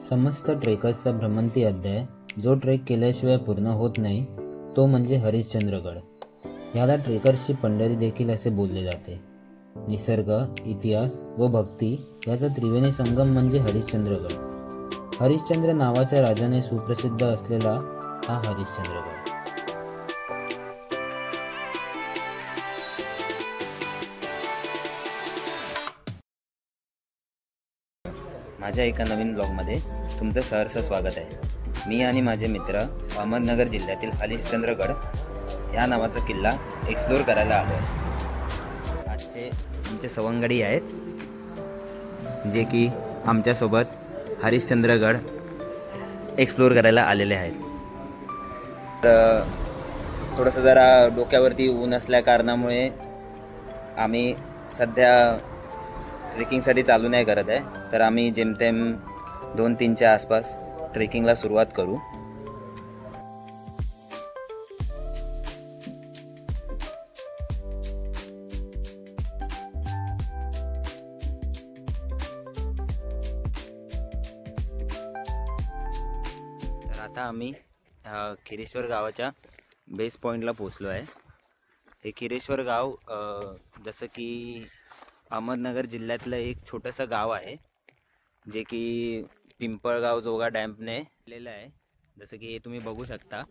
समस्त ट्रेकर्सचा भ्रमंती अध्याय जो ट्रेक केल्याशिवाय पूर्ण होत नाही तो म्हणजे हरिश्चंद्रगड. ह्याला ट्रेकर्सची पंढरी देखील असे बोलले जाते. निसर्ग, इतिहास व भक्ती याचा त्रिवेणी संगम म्हणजे हरिश्चंद्रगड. हरिश्चंद्र नावाच्या राजाने सुप्रसिद्ध असलेला हा हरिश्चंद्रगड. माझ्या एका नवीन ब्लॉगमध्ये तुमचं सहर्ष स्वागत आहे. मी आणि माझे मित्र अहमदनगर जिल्ह्यातील हरिश्चंद्रगड या नावाचा किल्ला एक्सप्लोअर करायला आलो आहे. आजचे आमचे सवंगडी आहेत जे की आमच्यासोबत हरिश्चंद्रगड एक्सप्लोअर करायला आलेले आहेत. तर थोडंसं जरा डोक्यावरती ऊन असल्या कारणामुळे आम्ही सध्या ट्रेकिंगसाठी चालू नाही करत आहे. तर आम्ही जेमतेम 2-3च्या आसपास ट्रेकिंगला सुरुवात करू. तर आता आम्ही खिरेश्वर गावाच्या बेस पॉईंटला पोचलो आहे. हे खिरेश्वर गाव जसं की अहमदनगर जिल्ह्यातलं एक छोटंसं गाव आहे जे की पिंपळगाव जोगा डॅमने आलेलं आहे. जसं की हे तुम्ही बघू शकता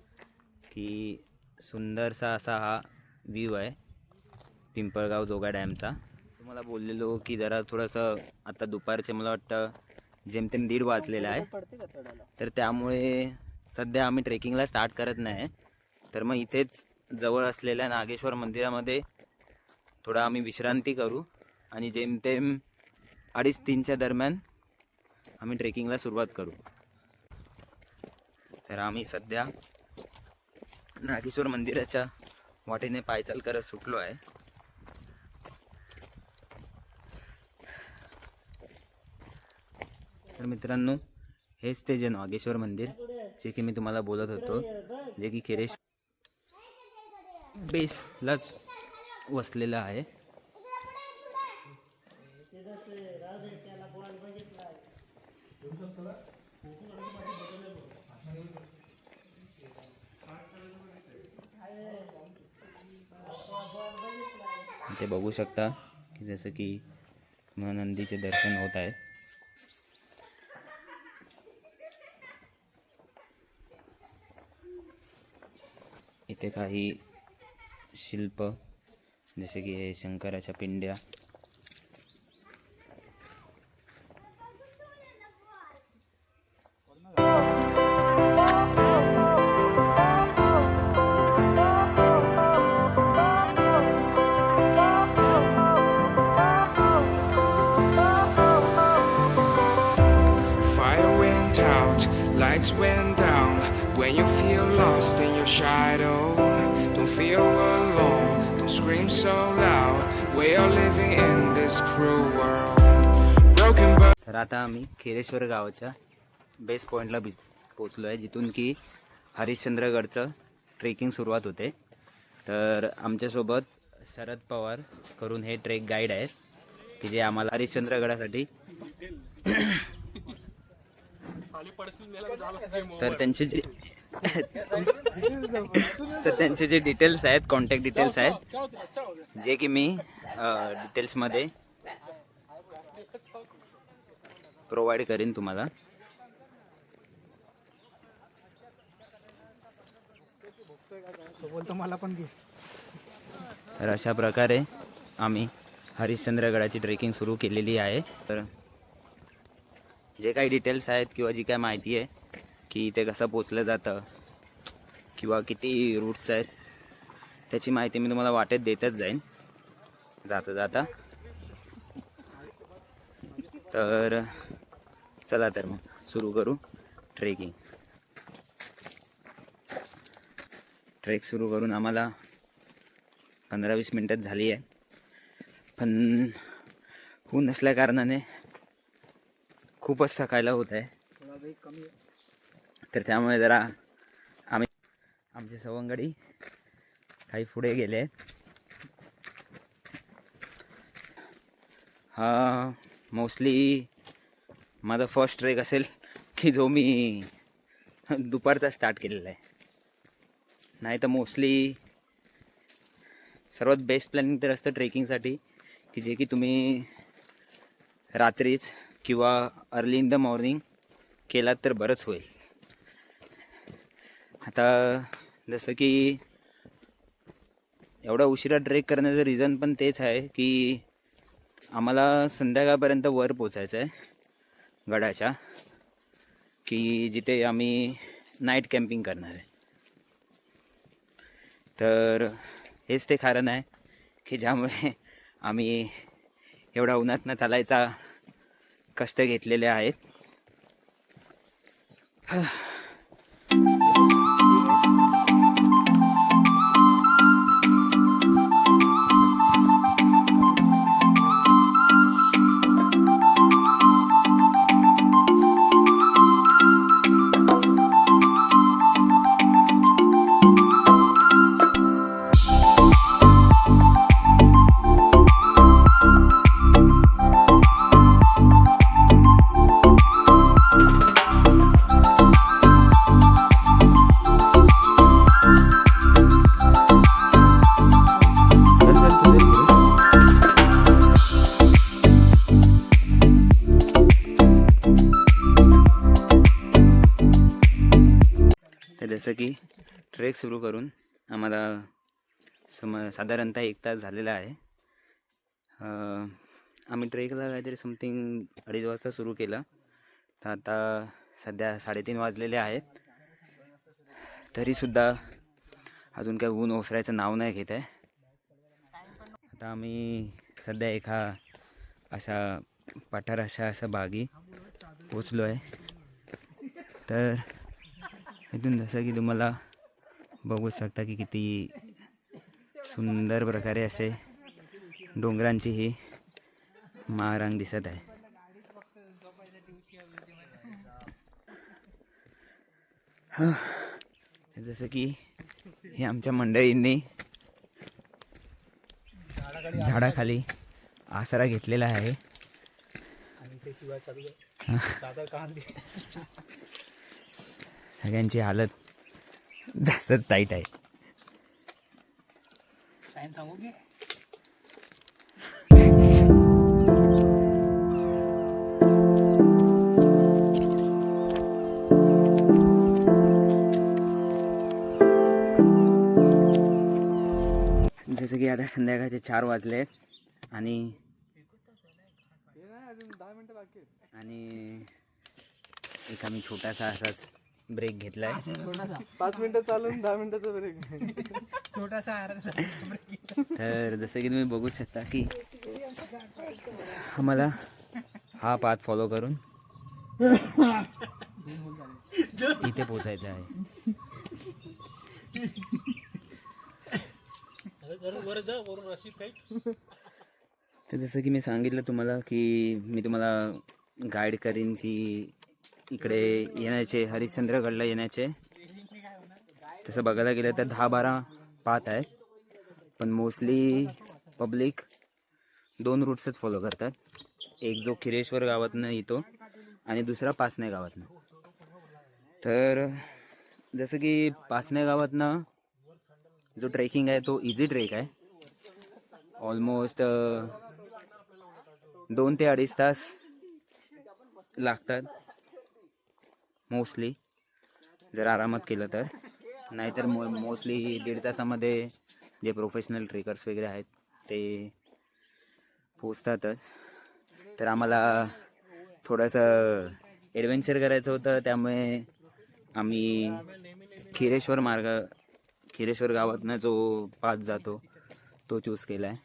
की सुंदरसा असा हा व्ह्यू आहे पिंपळगाव जोगा डॅमचा. तुम्हाला बोललेलो की जरा थोडंसं आता दुपारचे मला वाटतं जेमतेम 1:30 वाजलेला आहे. तर त्यामुळे सध्या आम्ही ट्रेकिंगला स्टार्ट करत नाही. तर मग इथेच जवळ असलेल्या नागेश्वर मंदिरामध्ये थोडा आम्ही विश्रांती करू आणि जेमतेम 2:30-3च्या दरम्यान आम्ही ट्रेकिंगला सुरुवात करू. तर आम्ही सध्या नागेश्वर मंदिराच्या वाटेने पायचाल करत सुटलो आहे. तर मित्रांनो, हेच ते जे नागेश्वर मंदिर जे की मी तुम्हाला बोलत होतो, जे की खिरेश बेसलाच वसलेलं आहे. ते बघू शकता की जसं की नंदीचे दर्शन होत आहे. इथे काही शिल्प जसे की हे शंकराच्या पिंड्या, Lights went down when you feel lost in your shadow. Don't feel alone, don't scream so loud. We are living in this cruel world. Broken but तर आता आम्ही खिरेश्वर गावाच्या बेस पॉईंटला पोचलो आहे जिथून की हरिश्चंद्रगडचं ट्रेकिंग सुरुवात होते. तर आमच्यासोबत शरद पवार करून हे ट्रेक गाईड आहेत की जे आम्हाला हरिश्चंद्रगडासाठी तर त्यांचे जे डिटेल्स आहेत, कॉन्टॅक्ट डिटेल्स आहेत जे की मी डिटेल्समध्ये प्रोव्हाइड करेन तुम्हाला. तर अशा प्रकारे आम्ही हरिश्चंद्रगडाची ट्रेकिंग सुरू केलेली आहे. तर जे काही डिटेल्स आहेत किंवा जी काय माहिती आहे की इथे कसं पोचलं जातं किंवा किती रूट्स आहेत त्याची माहिती मी तुम्हाला वाटेत देतच जाईन जाता जाता. तर चला तर मग सुरू करू ट्रेकिंग. ट्रेक सुरू करून आम्हाला 15-20 मिनटं झाली आहे, पण ऊन नसल्या कारणाने खूपच थकायला होत आहे. तर त्यामुळे जरा आमचे सवंगडी काही पुढे गेले आहेत. हा मोस्टली माझा फर्स्ट ट्रेक असेल की जो मी दुपारचा स्टार्ट केलेला आहे. नाही तर मोस्टली सर्वात बेस्ट प्लॅनिंग तर असतं ट्रेकिंगसाठी की जे की तुम्ही रात्रीच किंवा अर्ली इन द मॉर्निंग केलात तर बरंच होईल. आता जसं की एवढा उशिरा ट्रेक करण्याचं रिझन पण तेच आहे की आम्हाला संध्याकाळपर्यंत वर पोचायचं आहे गडाच्या, की जिथे आम्ही नाईट कॅम्पिंग करणार आहे. तर हेच ते कारण आहे की ज्यामुळे आम्ही एवढा उन्हातनं चालायचा कष्ट घेतलेले आहेत. तर जसं की ट्रेक सुरू करून आम्हाला साधारणतः 1 तास झालेला आहे. आम्ही ट्रेकला काहीतरी समथिंग 2:30 वाजता सुरू केलं, तर आता सध्या 3:30 वाजलेले आहेत. तरीसुद्धा अजून काय ऊन ओसरायचं नाव नाही घेत आहे. आता आम्ही सध्या एका अशा पठाराशा अशा बागी पोचलो आहे. तर इथून जसं की तुम्हाला बघू शकता की किती सुंदर प्रकारे असे डोंगरांची ही महारांग दिसत आहे. जसं की हे आमच्या मंडळींनी झाडाखाली आसरा घेतलेला आहे. सगळ्यांची हालत जास्तच टाईट आहे. जसं की आता संध्याकाळचे 4 वाजले आहेत आणि एक आम्ही छोटासा असाच ब्रेक घेतलाय. 5 मिनिटं चालून 10 मिनिटाचा ब्रेक. छोटासा. तर जसं की तुम्ही बघू शकता की आम्हाला हा पाथ फॉलो करून इथे पोचायचं आहे. तर जसं की मी सांगितलं तुम्हाला की मी तुम्हाला गाईड करीन की इकडे येण्याचे हरिश्चंद्रगडला येण्याचे तसं बघायला गेलं तर 10-12 पाथ आहेत, पण मोस्टली पब्लिक 2 रूट्सच फॉलो करतात. एक जो खिरेश्वर गावातनं येतो आणि दुसरा पासने गावातनं. तर जसं की पासने गावातनं जो ट्रेकिंग आहे तो इझी ट्रेक आहे. ऑलमोस्ट 2 ते 2.5 तास लागतात मोस्टली, जर आरामात केलं तर. नाहीतर मोस्टली 1.5 तासामध्ये जे प्रोफेशनल ट्रेकर्स वगैरे आहेत ते पोचतातच. तर आम्हाला थोडंसं ॲडव्हेंचर करायचं होतं, त्यामुळे आम्ही खिरेश्वर गावातनं जो पाथ जातो तो चूज केला आहे.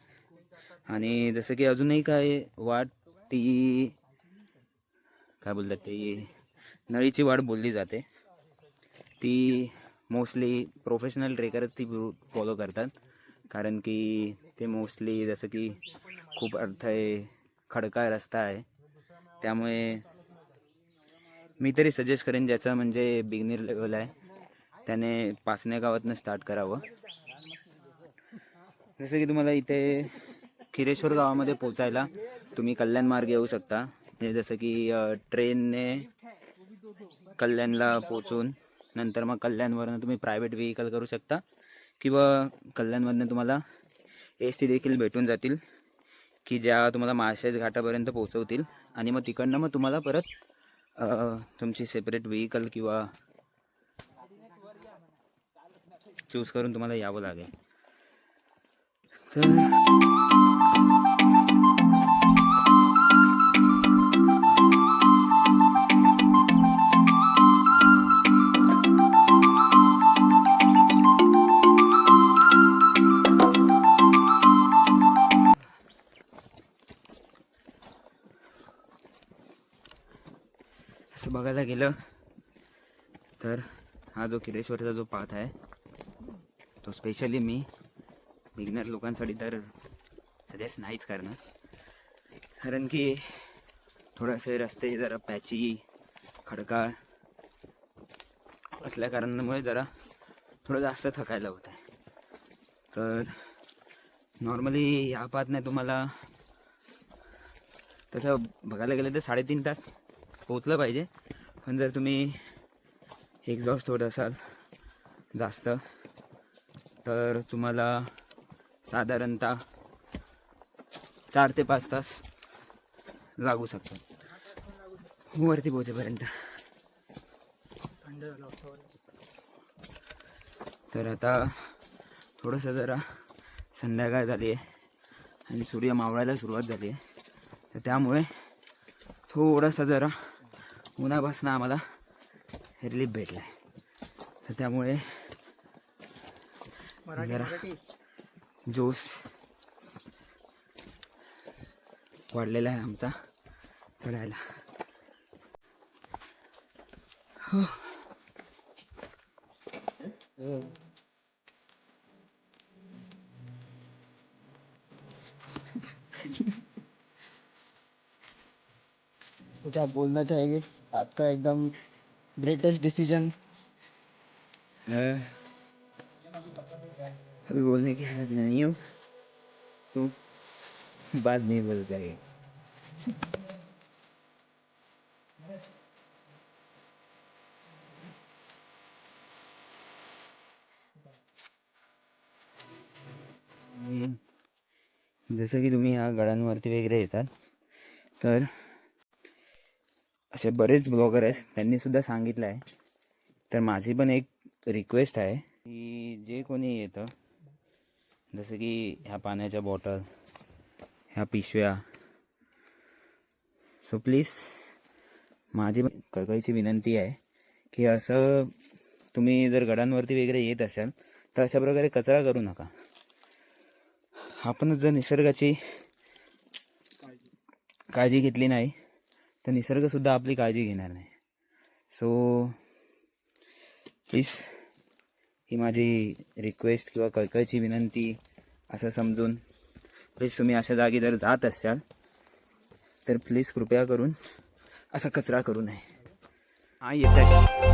आणि जसं की अजूनही काय वाट ती काय बोलतात ती नळीची वाट बोलली जाते. ती मोस्टली प्रोफेशनल ट्रेकरच ती फॉलो करतात, कारण की ते मोस्टली जसं की खूप अर्थ आहे, खडका रस्ता आहे. त्यामुळे मी तरी सजेस्ट करेन ज्याचं म्हणजे बिगिनर लेवल आहे त्याने पासने गावातनं स्टार्ट करावं. जसं की तुम्हाला इथे खिरेश्वर गावामध्ये पोचायला तुम्ही कल्याण मार्ग येऊ शकता. जसं की ट्रेनने कल्याणला पोचून नंतर मग कल्याणवरनं तुम्ही प्रायव्हेट व्हेकल करू शकता किंवा कल्याणमधनं तुम्हाला एस टी देखील भेटून जातील की ज्या तुम्हाला माळशेज घाटापर्यंत पोहोचवतील आणि मग तिकडनं मग तुम्हाला परत तुमची सेपरेट व्हेकल किंवा चूज करून तुम्हाला यावं लागेल. तर तसं बघायला गेलं तर हा जो किरेश्वरचा जो पाथ आहे तो स्पेशली मी बिगनर लोकांसाठी तर सजेस्ट नाहीच करणार, कारण की थोडेसे रस्ते जरा पॅची खडकाळ असल्या कारणामुळे जरा थोडं जास्त थकायला होत आहे. तर नॉर्मली ह्या पाथने तुम्हाला तसं बघायला गेलं तर 3.5 तास पोचलं पाहिजे, पण जर तुम्ही एक्झॉस्ट होत असाल जास्त तर तुम्हाला साधारणतः 4 ते 5 तास लागू शकतात वरती पोहोचेपर्यंत. तर आता थोडंसं जरा संध्याकाळ झाली आहे आणि सूर्य मावळायला सुरुवात झाली आहे, तर त्यामुळे थोडासा जरा उन्हापासून आम्हाला रिलीफ भेटला आहे. तर त्यामुळे जरा जोश वाढलेला आहे आमचा चढायला. हो. कुछ आप बोलना चाहेंगे? आपका एकदम ग्रेटेस्ट डिसीजन. अभी बोलने की हालत में नहीं हूँ तो बाद में बोल जाएगा. जसं की तुम्ही ह्या गडांवरती वगैरे येतात तर असे बरेच ब्लॉगर आहेत, त्यांनी सुद्धा सांगितलं आहे. तर माझी पण एक रिक्वेस्ट आहे की जे कोणी येतं, जसं की ह्या पाण्याच्या बॉटल, ह्या पिशव्या, सो प्लीज माझी कळकळीची विनंती आहे की असं तुम्ही जर गडांवरती वगैरे येत असाल तर अशा प्रकारे कचरा करू नका. आपणच जर निसर्गाची काळजी घेतली नाही तर निसर्गसुद्धा आपली काळजी घेणार नाही. सो प्लीज ही माझी रिक्वेस्ट किंवा कळकळीची विनंती असं समजून प्लीज तुम्ही अशा जागी जर जात असाल तर प्लीज कृपया करून असा कचरा करू नये. हा येत आहे.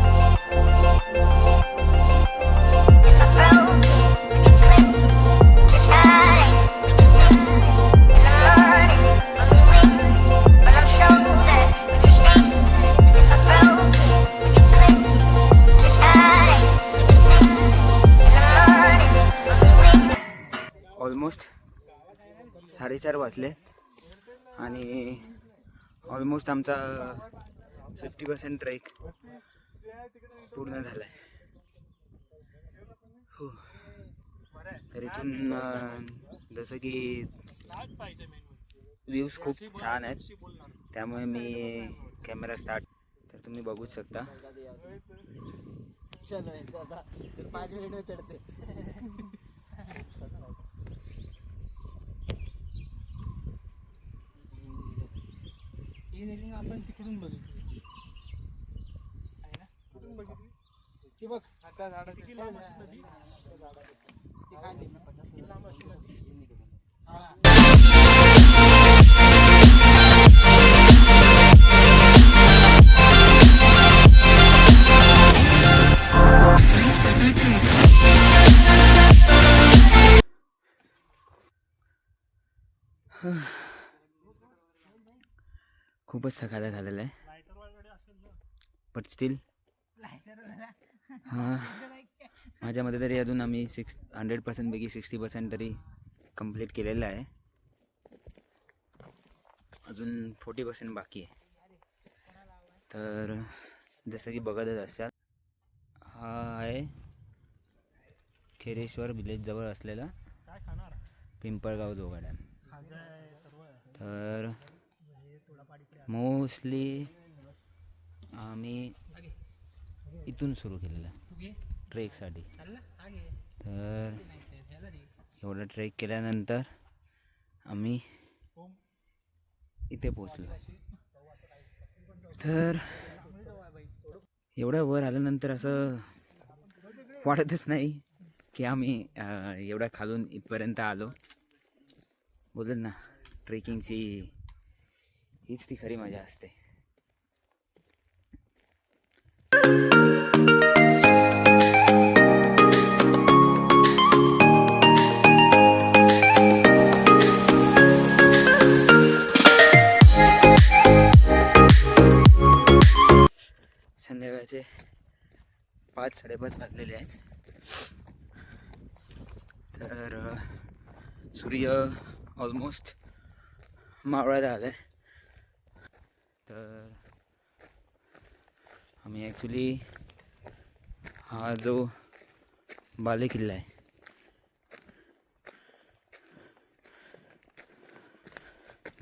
ऑलमोस्ट 4:30 वाजले आणि ऑलमोस्ट आमचा 50% ट्रेक पूर्ण झाला आहे. हो. तर इथून जसं की व्ह्यूज खूप छान आहेत, त्यामुळे मी कॅमेरा स्टार्ट तर तुम्ही बघूच शकता. चलो 5 मिनट में चढ़ते. ही रेलिंग आपण तिकडून बघितली आहे ना, कुठून बघितली ती बघ आता झाडाची किती लांब अशी नदी ती काढली ना 50 लांब अशी नदी. खूपच थकायला झालेलं आहे. बट स्टील हां माझ्या मते तरी अजून आम्ही 100% पैकी 60% तरी कंप्लीट केलेलं आहे. अजून 40% बाकी आहे. तर जसं की बघतच असाल हा आहे खेरेश्वर विलेजजवळ असलेला पिंपळगाव जोगा डॅम. तर मोस्टली आम्ही इथून सुरू केलेलं ट्रेकसाठी. तर एवढं ट्रेक केल्यानंतर आम्ही इथे पोचलो. तर एवढ्या वर आल्यानंतर असं वाटतच नाही की आम्ही एवढ्या खालून इथपर्यंत आलो. बोलत ना ट्रेकिंगची हीच ती खरी मजा असते. संध्याकाळचे 5-5:30 वाजलेले आहेत. तर सूर्य ऑलमोस्ट मावळायला आला आहे. तर आम्ही ॲक्च्युली हा जो बाले किल्ला आहे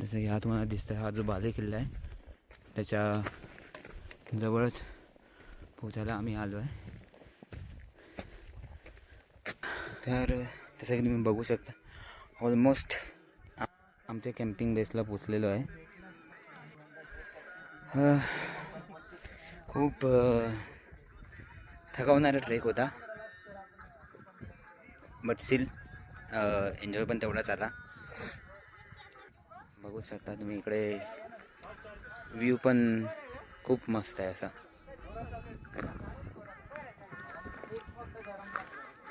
जसं की हा तुम्हाला दिसतं, हा जो बाले किल्ला आहे त्याच्या जवळच पोचायला आम्ही आलो आहे. तर तसं की तुम्ही बघू शकता ऑलमोस्ट आमच्या कॅम्पिंग बेसला पोचलेलो आहे. खूप थकवणारा ट्रेक होता बट स्टील एन्जॉय पण तेवढाच आला. बघू शकता तुम्ही इकडे व्ह्यू पण खूप मस्त आहे असा.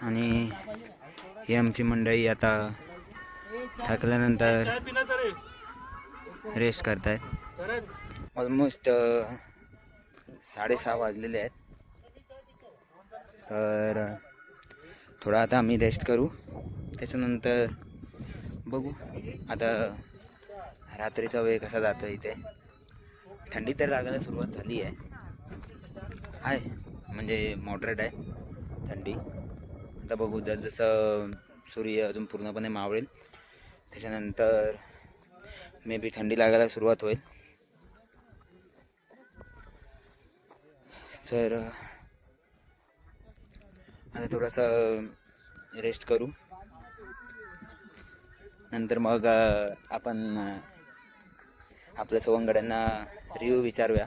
आणि ही आमची मंडळी आता थकल्यानंतर रेस्ट करतायत. ऑलमोस्ट 6:30 वाजलेले आहेत. तर थोडा आता आम्ही रेस्ट करू, त्याच्यानंतर बघू आता रात्रीचा वेळ कसा जातो. इथे थंडी तर लागायला सुरुवात झाली आहे म्हणजे मॉडरेट आहे थंडी. आता बघू जसं सूर्य अजून पूर्णपणे मावळेल त्याच्यानंतर मे बी थंडी लागायला सुरुवात होईल. तर आता थोडंसं रेस्ट करू, नंतर मग आपण आपल्या सवंगड्यांना रिव्ह्यू विचारूया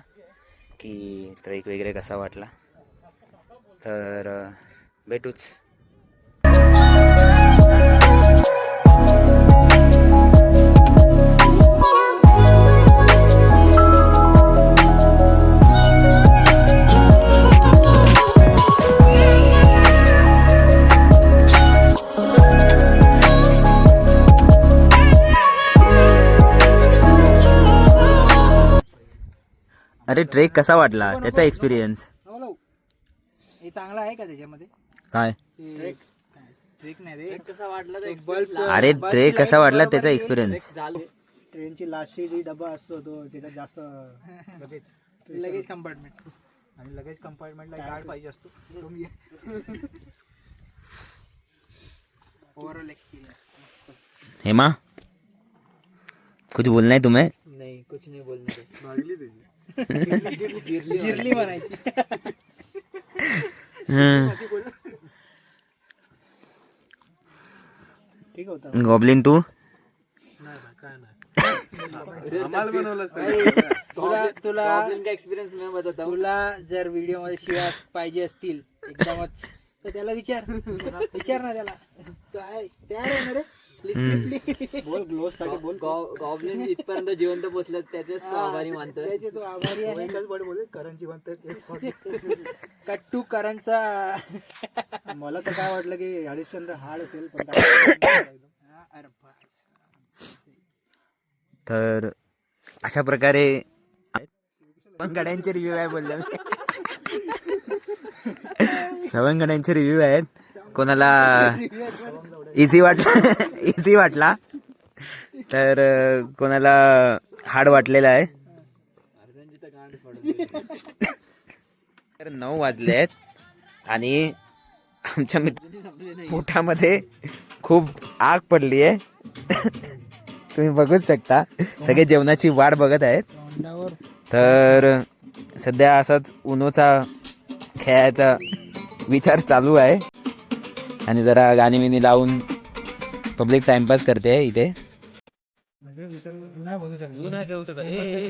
की ट्रेक वगैरे कसा वाटला. तर भेटूच. अरे ट्रेक कसा वाटला, त्याचा एक्सपिरियन्स हे चांगला आहे का त्याच्यामध्ये? काय ट्रेक नाही रे, कसा वाटला? अरे ट्रेक कसा वाटला त्याचा एक्सपिरियन्स. ट्रेनची लास्टची जी डबा असतो तो त्याच्यात जास्त लगेज कंपार्टमेंट आणि लगेच कंपार्टमेंटला गार्ड पाहिजे असतो. Overall experience. हेमा कुछ बोलना है तुम्हें? नाही कुछ नाही बोलणार. भागली त्याची गिरली म्हणायची. ठीक होता. गॉबलिन तू आम्हाला बनवलंच तुला तुला जर व्हिडिओ मध्ये शिवाय पाहिजे असतील एकदमच तर त्याला विचार ना त्याला काय तयार आहे ना रे. बोल ग्लोस साठी बोल. गॉबलिन इथपर्यंत जिवंत पोहोचले त्याचेच आभारी मानतो. त्याचे तो आभारी आहे. एकच बड बोले करण जिवंत कट्टू करणचा. मला तर काय वाटलं की हरिश्चंद्र हाड असेल पण तर अशा प्रकारे पण गाड्यांचे रिव्ह्यू आहे बोलले. सवंगड्यांचे रिव्ह्यू आहेत. कोणाला इझी वाटला इझी वाटला तर कोणाला हार्ड वाटलेला आहे. तर 9 वाजले आहेत आणि आमच्या पोटामध्ये खूप आग पडली आहे. तुम्ही बघूच शकता सगळे जेवणाची वाट बघत आहेत. तोंडावर तर सध्या असाच उनोचा खेळायचा विचार चालू आहे आणि जरा गाणी बिनी लावून पब्लिक टाइमपास करते इथे. नाही बोलू शकत. तू नाही घेऊ शकत.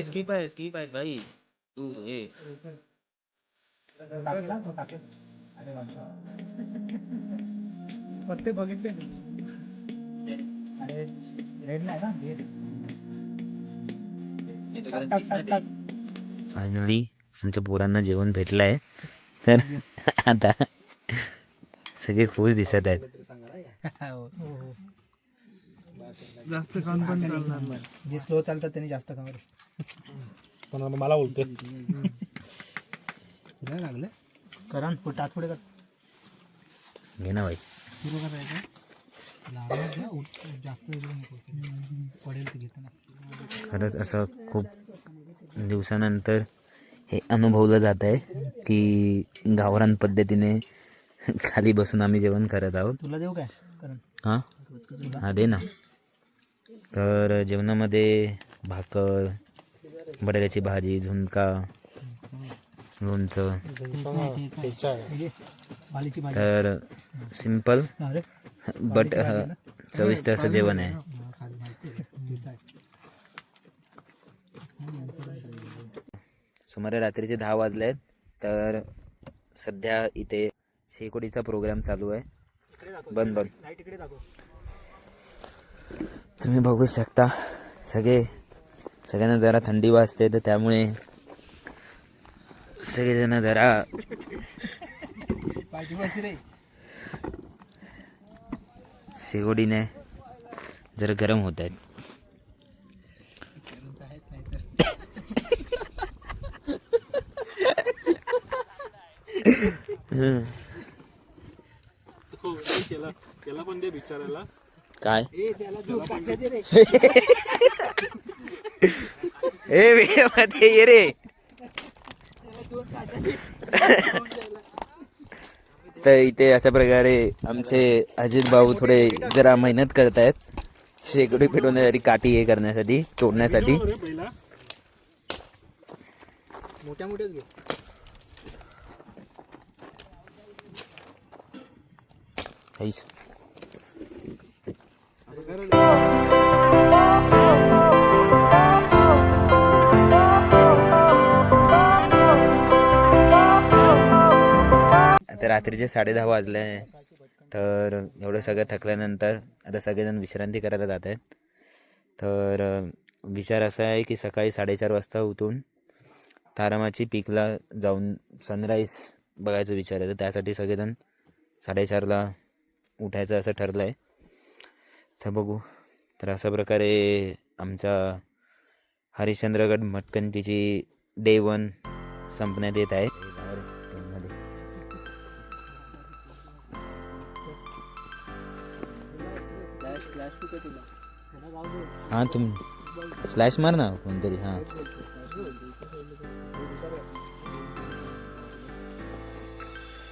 स्किप आहे भाई तू टाकला तो टाकला. अरे वा. पत्ते बघितले अरे रेड नाही ना फायनली आमच्या पोरांना जेवण भेटलं आहे. तर आता सगळे खुश दिसत आहेत. जास्त खाऊन पण चालणार नाही. जे स्लो चालतात त्यांनी जास्त खाणार. पण मला बोलतोय नाही लागलं करण पोटात पुढे कर. घे ना भाई. सुरू करायचं लागलं घ्या, जास्त नको पडेल ते घेताना. खरंच असं खूप दिवसानंतर हे अनुभवलं जात आहे की गावरान पद्धतीने खाली बसून आम्ही जेवण करत आहोत. तुला देऊ काय करण? हां हां दे ना. तर जेवणामध्ये भाकर, बटाट्याची भाजी, झुणका, लोणचं, भालीची भाजी. तर सिंपल अरे बट चविष्ट असं जेवण आहे. सुमारे रात्रीचे 10 वाजले आहेत. तर सध्या इथे शेकोडीचा प्रोग्राम चालू आहे. बंद लाईट इकडे दाखव. तुम्ही बघू शकता सगळ्यांना जरा थंडी वाजते तर त्यामुळे सगळेजण जरा भाजी बस रे. शेकोडीने जरा गरम होत आहेत. त्याला पण दे बिचारायला. काय रे ए व्हिडिओ मध्ये ये रे. तर इथे अशा प्रकारे आमचे अजित भाऊ थोडे जरा मेहनत करत आहेत शेकोडी पेटवण्यासाठी, काठी हे करण्यासाठी, तोडण्यासाठी. मोठ्या मोठ्याच घे. हैस. आता रात्रीचे 10:30 वाजले आहे. तर एवढं सगळं थकल्यानंतर आता सगळेजण विश्रांती करायला जात आहेत. तर विचार असा आहे की सकाळी 4:30 वाजता उठून तारामाची पीकला जाऊन सनराईज बघायचा विचार आहे. तर त्यासाठी सगळेजण 4:30ला उठायचं असं ठरलं आहे. तर बघू. तर अशा प्रकारे आमचा हरिश्चंद्रगड मटकंतीची डे 1 संपण्यात येत आहे. हां तुम स्लॅश मार ना कोणतरी. हां